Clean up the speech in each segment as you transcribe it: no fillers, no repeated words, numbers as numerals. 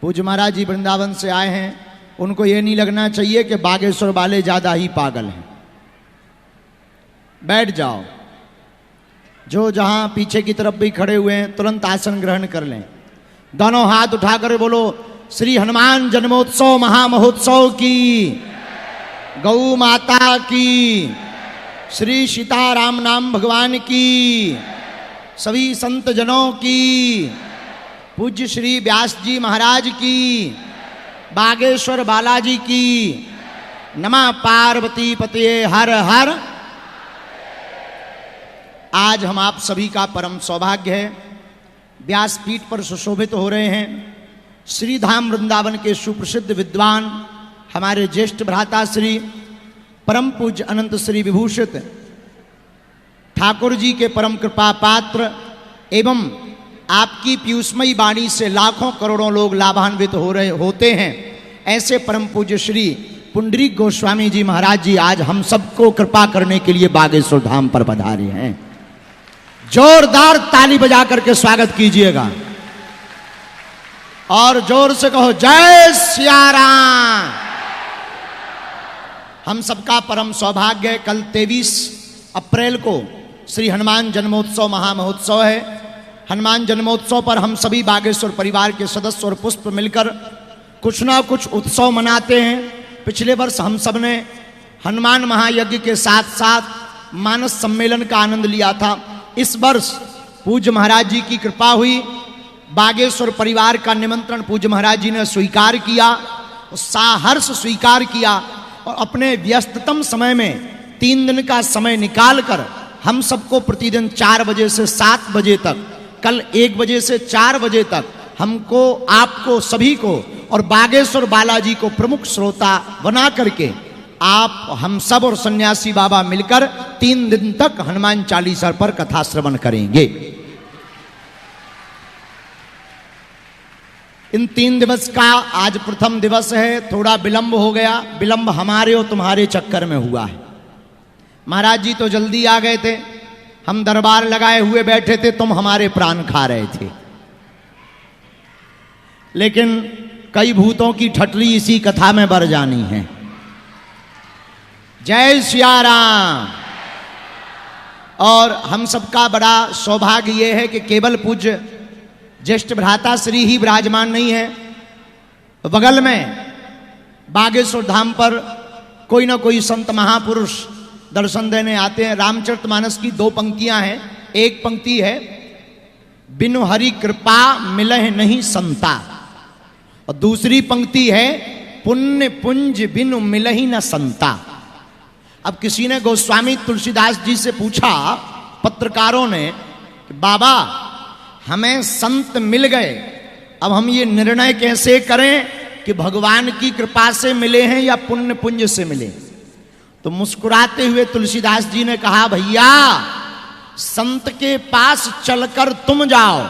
पूज्य महाराज जी वृंदावन से आए हैं, उनको ये नहीं लगना चाहिए कि बागेश्वर वाले ज्यादा ही पागल हैं। बैठ जाओ, जो जहां पीछे की तरफ भी खड़े हुए हैं तुरंत आसन ग्रहण कर लें। दोनों हाथ उठाकर बोलो श्री हनुमान जन्मोत्सव महामहोत्सव की, गौ माता की, श्री सीताराम नाम भगवान की, सभी संत जनों की, पूज्य श्री व्यास जी महाराज की, बागेश्वर बालाजी की, नमः पार्वती पते हर हर। आज हम आप सभी का परम सौभाग्य है, व्यासपीठ पर सुशोभित हो रहे हैं। श्री धाम वृंदावन के सुप्रसिद्ध विद्वान हमारे ज्येष्ठ भ्राता श्री परम पूज्य अनंत श्री विभूषित ठाकुर जी के परम कृपा पात्र एवं आपकी पीयूषमयी वाणी से लाखों करोड़ों लोग लाभान्वित होते हैं, ऐसे परम पूज्य श्री पुंडरीक गोस्वामी जी महाराज जी आज हम सबको कृपा करने के लिए बागेश्वर धाम पर पधारे हैं। जोरदार ताली बजा करके स्वागत कीजिएगा और जोर से कहो जय सिया राम। हम सबका परम सौभाग्य है, कल 23 अप्रैल को श्री हनुमान जन्मोत्सव महामहोत्सव है। हनुमान जन्मोत्सव पर हम सभी बागेश्वर परिवार के सदस्य और पुष्प मिलकर कुछ ना कुछ उत्सव मनाते हैं। पिछले वर्ष हम सब ने हनुमान महायज्ञ के साथ साथ मानस सम्मेलन का आनंद लिया था। इस वर्ष पूज्य महाराज जी की कृपा हुई, बागेश्वर परिवार का निमंत्रण पूज्य महाराज जी ने स्वीकार किया, साहर्ष स्वीकार किया और अपने व्यस्ततम समय में 3 दिन का समय निकालकर हम सबको प्रतिदिन 4 बजे से 7 बजे तक, कल 1 बजे से 4 बजे तक हमको, आपको सभी को और बागेश्वर बालाजी को प्रमुख श्रोता बना करके आप हम सब और सन्यासी बाबा मिलकर 3 दिन तक हनुमान चालीसा पर कथा श्रवण करेंगे। इन 3 दिवस का आज प्रथम दिवस है। थोड़ा विलंब हो गया, विलंब हमारे और तुम्हारे चक्कर में हुआ है। महाराज जी तो जल्दी आ गए थे, हम दरबार लगाए हुए बैठे थे, तुम हमारे प्राण खा रहे थे। लेकिन कई भूतों की ठटली इसी कथा में बर जानी है। जय सिया राम। और हम सबका बड़ा सौभाग्य यह है कि केवल पूज्य ज्येष्ठ भ्राता श्री ही विराजमान नहीं है, बगल में बागेश्वर धाम पर कोई ना कोई संत महापुरुष दर्शन देने आते हैं। रामचरितमानस की 2 पंक्तियां हैं। एक पंक्ति है बिनु हरि कृपा मिलह नहीं संता, और दूसरी पंक्ति है पुण्य पुंज बिनु मिलहि न संता। अब किसी ने गोस्वामी तुलसीदास जी से पूछा, पत्रकारों ने, कि बाबा हमें संत मिल गए, अब हम ये निर्णय कैसे करें कि भगवान की कृपा से मिले हैं या पुण्य पुंज से मिले। तो मुस्कुराते हुए तुलसीदास जी ने कहा, भैया संत के पास चलकर तुम जाओ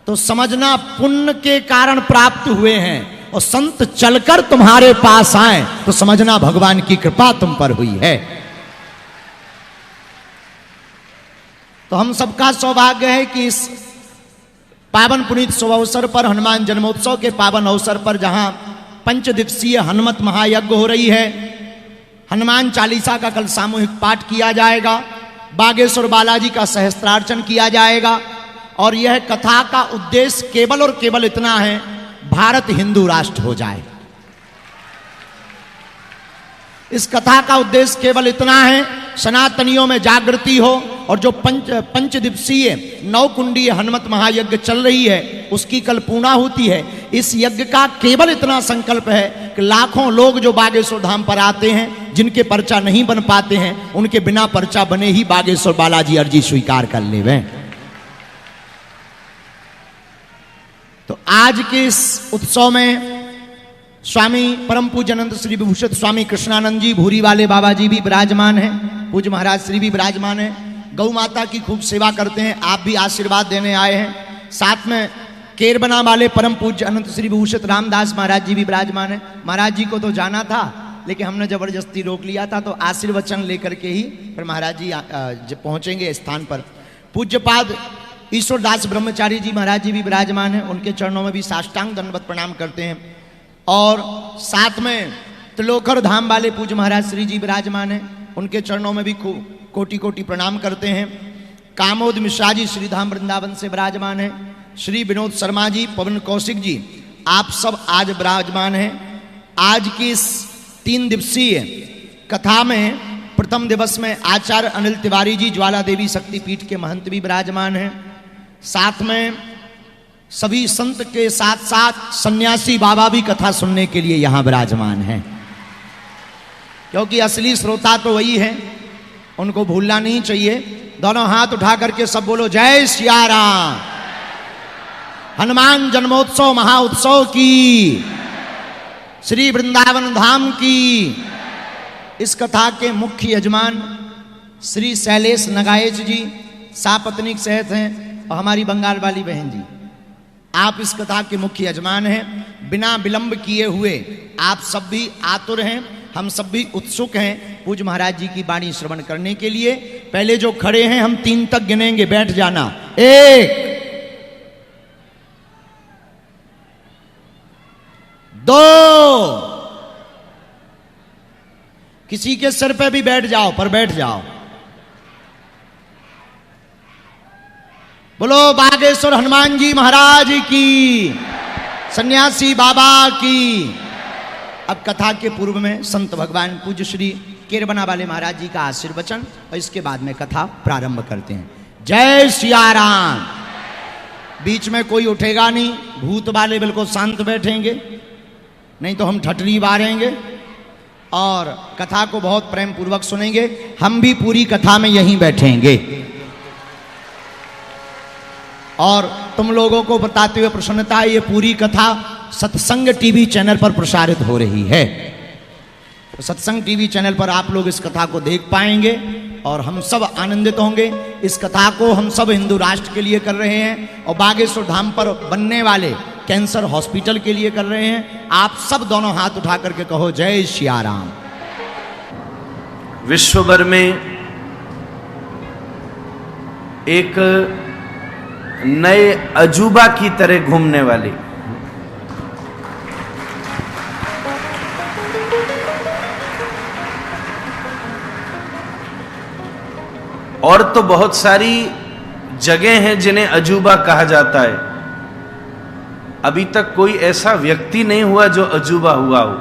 तो समझना पुण्य के कारण प्राप्त हुए हैं, और संत चलकर तुम्हारे पास आए तो समझना भगवान की कृपा तुम पर हुई है। तो हम सबका सौभाग्य है कि इस पावन पुनीत शुभ अवसर पर, हनुमान जन्मोत्सव के पावन अवसर पर, जहां 5 दिवसीय हनुमत महायज्ञ हो रही है, हनुमान चालीसा का कल सामूहिक पाठ किया जाएगा, बागेश्वर बालाजी का सहस्त्रार्चन किया जाएगा। और यह कथा का उद्देश्य केवल और केवल इतना है, भारत हिंदू राष्ट्र हो जाए। इस कथा का उद्देश्य केवल इतना है, सनातनियों में जागृति हो, और जो पंच दिवसीय 9 कुंडीय हनुमत महायज्ञ चल रही है उसकी कल पूर्णाहुति है। इस यज्ञ का केवल इतना संकल्प है कि लाखों लोग जो बागेश्वर धाम पर आते हैं, जिनके पर्चा नहीं बन पाते हैं, उनके बिना पर्चा बने ही बागेश्वर बालाजी अर्जी स्वीकार कर लेवे। तो आज के इस उत्सव में स्वामी परम पूज्य अनंत श्री विभूषित स्वामी कृष्णानंद जी भूरी वाले बाबा जी भी विराजमान हैं, पूज्य महाराज श्री भी विराजमान हैं, गौ माता की खूब सेवा करते हैं, आप भी आशीर्वाद देने आए हैं। साथ में केरबना वाले परम पूज्य अनंत श्री विभूषित रामदास महाराज जी भी विराजमान हैं। महाराज जी को तो जाना था, लेकिन हमने जबरदस्ती रोक लिया था, तो आशीर्वचन लेकर के ही फिर महाराज जी पहुंचेंगे स्थान पर। पूज्यपाद ईश्वरदास ब्रह्मचारी जी महाराज जी भी विराजमान हैं, उनके चरणों में भी साष्टांग दंडवत प्रणाम करते हैं। और साथ में त्रिलोकर धाम वाले पूज्य महाराज श्री जी विराजमान हैं, उनके चरणों में भी खूब कोटि कोटि प्रणाम करते हैं। कामोद मिश्रा जी श्रीधाम वृंदावन से विराजमान हैं। श्री विनोद शर्मा जी, पवन कौशिक जी, आप सब आज विराजमान हैं। आज की इस 3 दिवसीय कथा में प्रथम दिवस में आचार्य अनिल तिवारी जी ज्वाला देवी शक्तिपीठ के महंत भी विराजमान हैं। साथ में सभी संत के साथ साथ सन्यासी बाबा भी कथा सुनने के लिए यहां विराजमान हैं, क्योंकि असली श्रोता तो वही है, उनको भूलना नहीं चाहिए। दोनों हाथ उठा करके सब बोलो जय सिया राम। हनुमान जन्मोत्सव महाउत्सव की, श्री वृंदावन धाम की। इस कथा के मुख्य यजमान श्री शैलेश नगाएच जी सापत्नीक सहित हैं, और हमारी बंगाल वाली बहन जी, आप इस कथा के मुख्य यजमान हैं। बिना विलंब किए हुए आप सब भी आतुर हैं, हम सब भी उत्सुक हैं पूज्य महाराज जी की वाणी श्रवण करने के लिए। पहले जो खड़े हैं हम 3 तक गिनेंगे, बैठ जाना। 1 2, किसी के सिर पे भी बैठ जाओ, पर बैठ जाओ। बोलो बागेश्वर हनुमान जी महाराज की, सन्यासी बाबा की। अब कथा के पूर्व में संत भगवान पूज्य श्री केरबना वाले महाराज जी का आशीर्वचन, और इसके बाद में कथा प्रारंभ करते हैं। जय सिया राम। बीच में कोई उठेगा नहीं, भूत वाले बिल्कुल शांत बैठेंगे, नहीं तो हम ठटरी बारेंगे, और कथा को बहुत प्रेम पूर्वक सुनेंगे। हम भी पूरी कथा में यहीं बैठेंगे, और तुम लोगों को बताते हुए प्रसन्नता है, ये पूरी कथा सत्संग टीवी चैनल पर प्रसारित हो रही है। तो सत्संग टीवी चैनल पर आप लोग इस कथा को देख पाएंगे, और हम सब आनंदित होंगे। इस कथा को हम सब हिंदू राष्ट्र के लिए कर रहे हैं, और बागेश्वर धाम पर बनने वाले कैंसर हॉस्पिटल के लिए कर रहे हैं। आप सब दोनों हाथ उठा करके कहो जय सिया राम। विश्व भर में एक नए अजूबा की तरह घूमने वाली और तो बहुत सारी जगह हैं जिन्हें अजूबा कहा जाता है, अभी तक कोई ऐसा व्यक्ति नहीं हुआ जो अजूबा हुआ हो।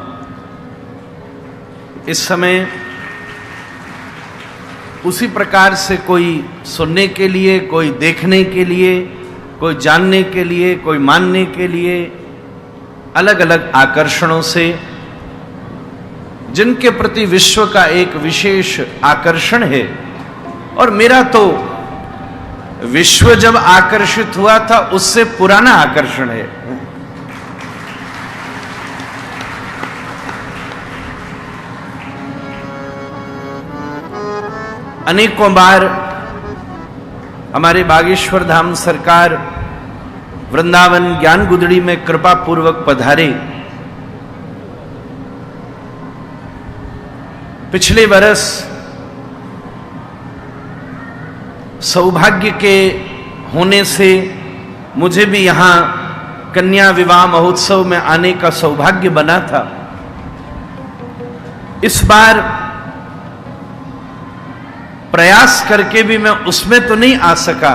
इस समय उसी प्रकार से कोई सुनने के लिए, कोई देखने के लिए, कोई जानने के लिए, कोई मानने के लिए, अलग अलग आकर्षणों से, जिनके प्रति विश्व का एक विशेष आकर्षण है। और मेरा तो विश्व जब आकर्षित हुआ था उससे पुराना आकर्षण है। अनेकों बार हमारे बागेश्वर धाम सरकार वृंदावन ज्ञान गुदड़ी में कृपा पूर्वक पधारे। पिछले वर्ष सौभाग्य के होने से मुझे भी यहां कन्या विवाह महोत्सव में आने का सौभाग्य बना था। इस बार प्रयास करके भी मैं उसमें तो नहीं आ सका।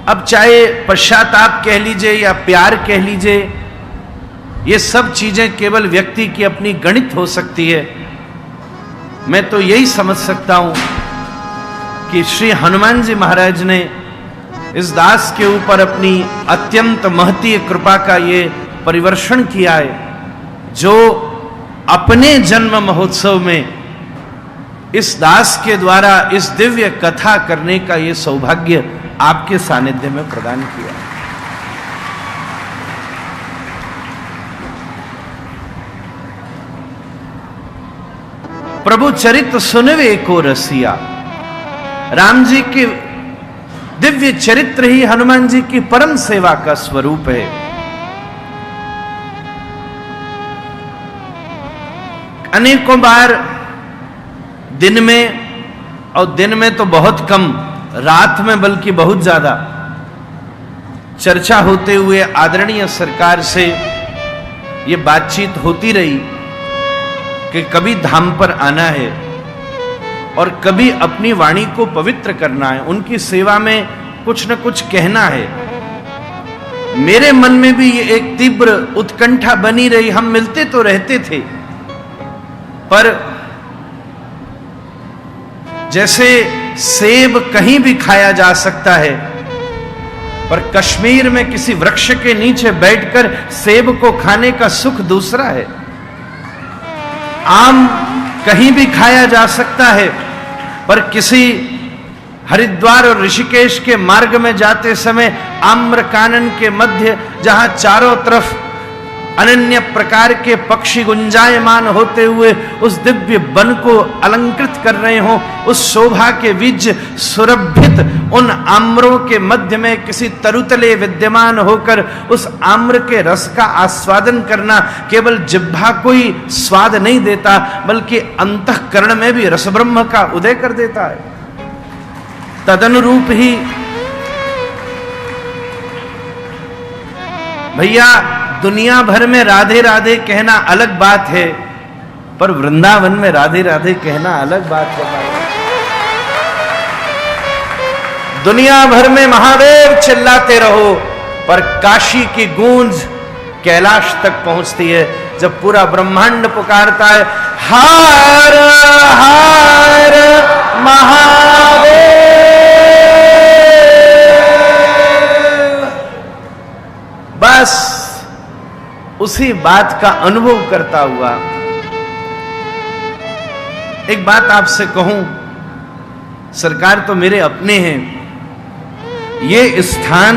अब चाहे पश्चाताप कह लीजिए या प्यार कह लीजिए, ये सब चीजें केवल व्यक्ति की अपनी गणित हो सकती है। मैं तो यही समझ सकता हूं कि श्री हनुमान जी महाराज ने इस दास के ऊपर अपनी अत्यंत महतीय कृपा का ये परिवर्षण किया है, जो अपने जन्म महोत्सव में इस दास के द्वारा इस दिव्य कथा करने का ये सौभाग्य आपके सानिध्य में प्रदान किया। प्रभु चरित्र सुनवे को रसिया। राम जी के दिव्य चरित्र ही हनुमान जी की परम सेवा का स्वरूप है। अनेकों बार दिन में, और दिन में तो बहुत कम, रात में बल्कि बहुत ज्यादा चर्चा होते हुए आदरणीय सरकार से ये बातचीत होती रही कि कभी धाम पर आना है और कभी अपनी वाणी को पवित्र करना है, उनकी सेवा में कुछ न कुछ कहना है। मेरे मन में भी ये एक तीव्र उत्कंठा बनी रही। हम मिलते तो रहते थे, पर जैसे सेब कहीं भी खाया जा सकता है, पर कश्मीर में किसी वृक्ष के नीचे बैठकर सेब को खाने का सुख दूसरा है। आम कहीं भी खाया जा सकता है, पर किसी हरिद्वार और ऋषिकेश के मार्ग में जाते समय आम्रकानन के मध्य जहां चारों तरफ अनन्य प्रकार के पक्षी गुंजायमान होते हुए उस दिव्य वन को अलंकृत कर रहे हो, उस शोभा के बीज सुरभित उन आम्रों के मध्य में किसी तरुतले विद्यमान होकर उस आम्र के रस का आस्वादन करना केवल जिह्वा को ही स्वाद नहीं देता, बल्कि अंतःकरण में भी रसब्रह्म का उदय कर देता है। तदनुरूप ही भैया दुनिया भर में राधे राधे कहना अलग बात है, पर वृंदावन में राधे राधे कहना अलग बात है। दुनिया भर में महादेव चिल्लाते रहो, पर काशी की गूंज कैलाश तक पहुंचती है जब पूरा ब्रह्मांड पुकारता है हर हर महादेव। बस उसी बात का अनुभव करता हुआ एक बात आपसे कहूं, सरकार तो मेरे अपने हैं, ये स्थान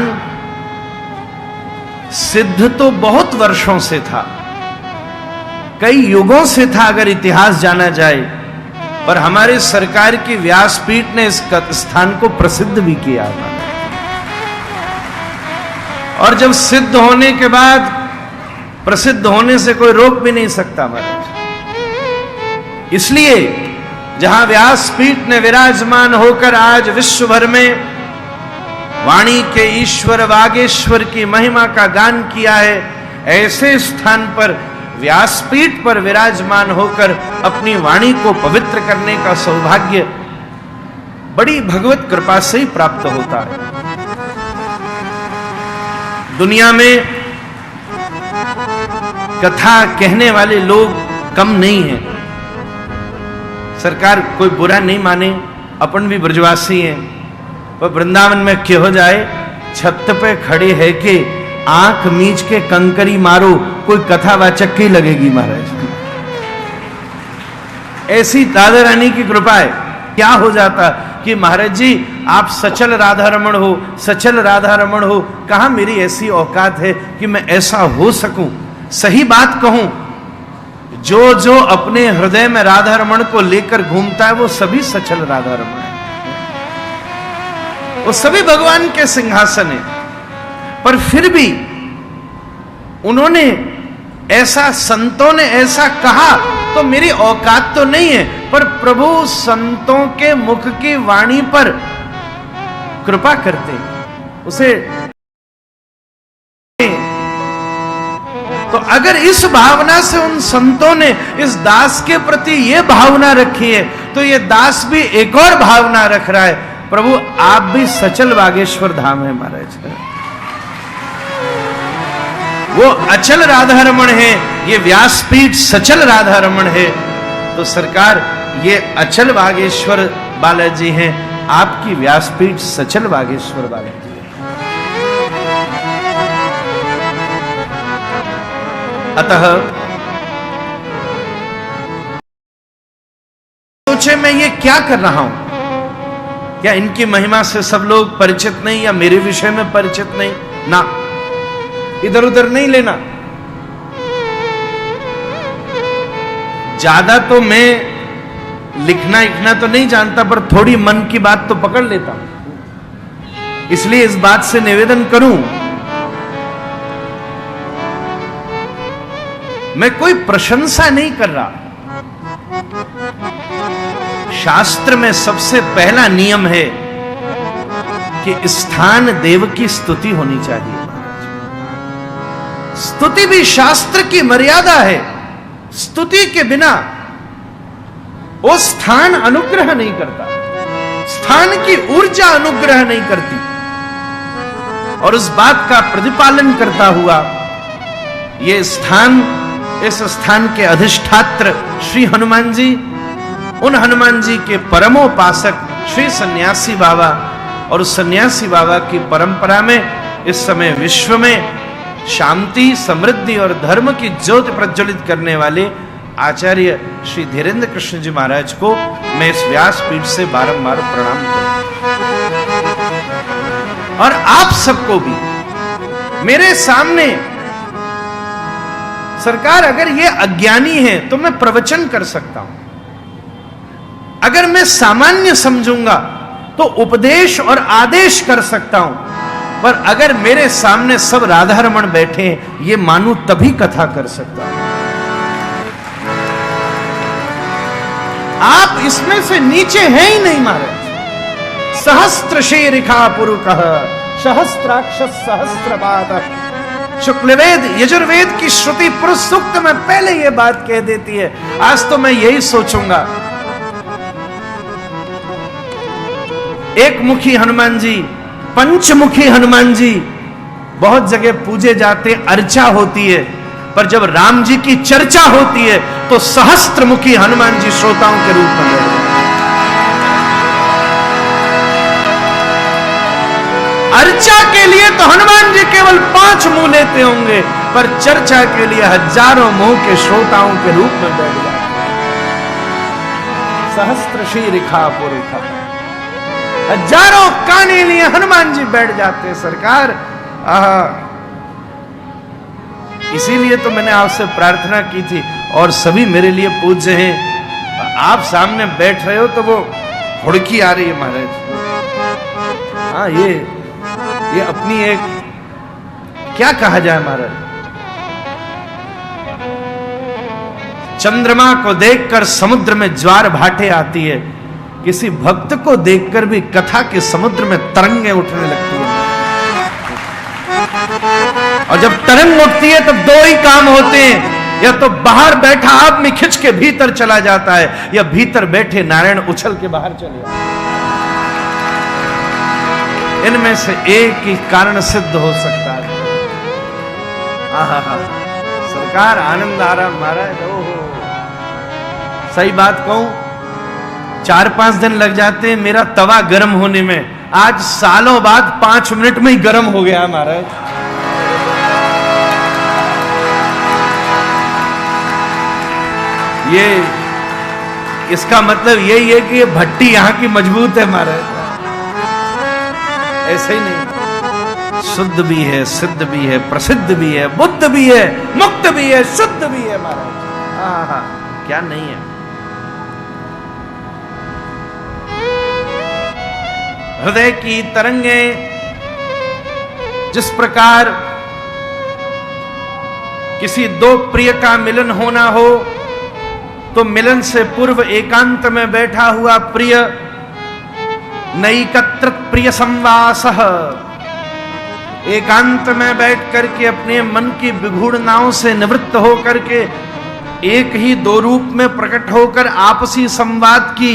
सिद्ध तो बहुत वर्षों से था, कई युगों से था अगर इतिहास जाना जाए, पर हमारे सरकार की व्यासपीठ ने इस स्थान को प्रसिद्ध भी किया। और जब सिद्ध होने के बाद प्रसिद्ध होने से कोई रोक भी नहीं सकता महाराज। इसलिए जहां व्यासपीठ ने विराजमान होकर आज विश्व भर में वाणी के ईश्वर वागेश्वर की महिमा का गान किया है, ऐसे स्थान पर व्यासपीठ पर विराजमान होकर अपनी वाणी को पवित्र करने का सौभाग्य बड़ी भगवत कृपा से ही प्राप्त होता है। दुनिया में कथा कहने वाले लोग कम नहीं हैं। सरकार कोई बुरा नहीं माने, अपन भी ब्रजवासी हैं, पर वृंदावन में क्या हो जाए, छत पे खड़े है कि आंख मीच के कंकरी मारो, कोई कथावाचक की लगेगी महाराज। ऐसी राधा रानी की कृपा है। क्या हो जाता कि महाराज जी आप सचल राधा रमण हो, सचल राधा रमण हो, कहां मेरी ऐसी औकात है कि मैं ऐसा हो सकूं। सही बात कहूं, जो जो अपने हृदय में राधा रमण को लेकर घूमता है वो सभी सचल राधा रमण है, वो सभी भगवान के सिंहासन है। पर फिर भी उन्होंने ऐसा, संतों ने ऐसा कहा तो मेरी औकात तो नहीं है, पर प्रभु संतों के मुख की वाणी पर कृपा करते उसे। तो अगर इस भावना से उन संतों ने इस दास के प्रति ये भावना रखी है, तो ये दास भी एक और भावना रख रहा है, प्रभु आप भी सचल बागेश्वर धाम है महाराज। वो अचल राधा रमण है, ये व्यासपीठ सचल राधा रमण है। तो सरकार ये अचल बागेश्वर बालाजी हैं, आपकी व्यासपीठ सचल बागेश्वर बालाजी है। अतः सोचे मैं ये क्या कर रहा हूं, क्या इनकी महिमा से सब लोग परिचित नहीं, या मेरे विषय में परिचित नहीं? ना, इधर उधर नहीं लेना। ज्यादा तो मैं लिखना तो नहीं जानता, पर थोड़ी मन की बात तो पकड़ लेता हूं। इसलिए इस बात से निवेदन करूं, मैं कोई प्रशंसा नहीं कर रहा। शास्त्र में सबसे पहला नियम है कि स्थान देव की स्तुति होनी चाहिए। स्तुति भी शास्त्र की मर्यादा है। स्तुति के बिना वो स्थान अनुग्रह नहीं करता, स्थान की ऊर्जा अनुग्रह नहीं करती। और उस बात का प्रतिपालन करता हुआ ये स्थान, इस स्थान के अधिष्ठात्र श्री हनुमान जी, उन हनुमान जी के परमोपासक श्री सन्यासी बाबा, और उस सन्यासी बाबा की परंपरा में इस समय विश्व में शांति, समृद्धि और धर्म की ज्योति प्रज्वलित करने वाले आचार्य श्री धीरेन्द्र कृष्ण जी महाराज को मैं इस व्यासपीठ से बारंबार प्रणाम करता हूं। और आप सबको भी मेरे सामने, सरकार अगर ये अज्ञानी है तो मैं प्रवचन कर सकता हूं, अगर मैं सामान्य समझूंगा तो उपदेश और आदेश कर सकता हूं, पर अगर मेरे सामने सब राधा रमण बैठे ये मानू तभी कथा कर सकता हूं। आप इसमें से नीचे हैं ही नहीं महाराज। सहस्त्र शीरिखा पुरुकः सहस्त्राक्ष सहस्त्रपाद। शुक्लवेद यजुर्वेद की श्रुति पुरुष सूक्त में पहले यह बात कह देती है। आज तो मैं यही सोचूंगा, एक मुखी हनुमान जी, पंचमुखी हनुमान जी बहुत जगह पूजे जाते, अर्चा होती है, पर जब राम जी की चर्चा होती है तो सहस्त्रमुखी हनुमान जी श्रोताओं के रूप में बैठते हैं। अर्चा के लिए तो हनुमान जी केवल 5 मुंह लेते होंगे, पर चर्चा के लिए हजारों मुंह के श्रोताओं के रूप में बैठ जाते हैं। सहस्त्र शीरिखा पुरुखा, हजारों काने लिए हनुमान जी बैठ जाते हैं सरकार। इसीलिए तो मैंने आपसे प्रार्थना की थी, और सभी मेरे लिए पूज्य हैं। आप सामने बैठ रहे हो तो वो हुड़की आ रही है महाराज। हाँ, ये अपनी एक, क्या कहा जाए महाराज, चंद्रमा को देखकर समुद्र में ज्वार भाटे आती है, किसी भक्त को देखकर भी कथा के समुद्र में तरंगें उठने लगती है। और जब तरंग उठती है तब 2 ही काम होते हैं, या तो बाहर बैठा आदमी खिंच के भीतर चला जाता है, या भीतर बैठे नारायण उछल के बाहर चले जाते हैं। इनमें से एक ही कारण सिद्ध हो सकता है। सरकार आनंद आ रहा महाराज। ओहो, सही बात कहूं, 4-5 दिन लग जाते हैं मेरा तवा गर्म होने में। आज सालों बाद 5 मिनट में ही गर्म हो गया महाराज। ये इसका मतलब यही है कि ये भट्टी यहां की मजबूत है महाराज। ऐसे ही नहीं, शुद्ध भी है, सिद्ध भी है, प्रसिद्ध भी है, बुद्ध भी है, मुक्त भी है, शुद्ध भी है महाराज। क्या नहीं है। हृदय की तरंगें जिस प्रकार किसी 2 प्रिय का मिलन होना हो, तो मिलन से पूर्व एकांत में बैठा हुआ प्रिय, नैकत्र प्रिय संवासः, एकांत में बैठ करके अपने मन की विगूढ़नाओं से निवृत्त होकर के एक ही 2 रूप में प्रकट होकर आपसी संवाद की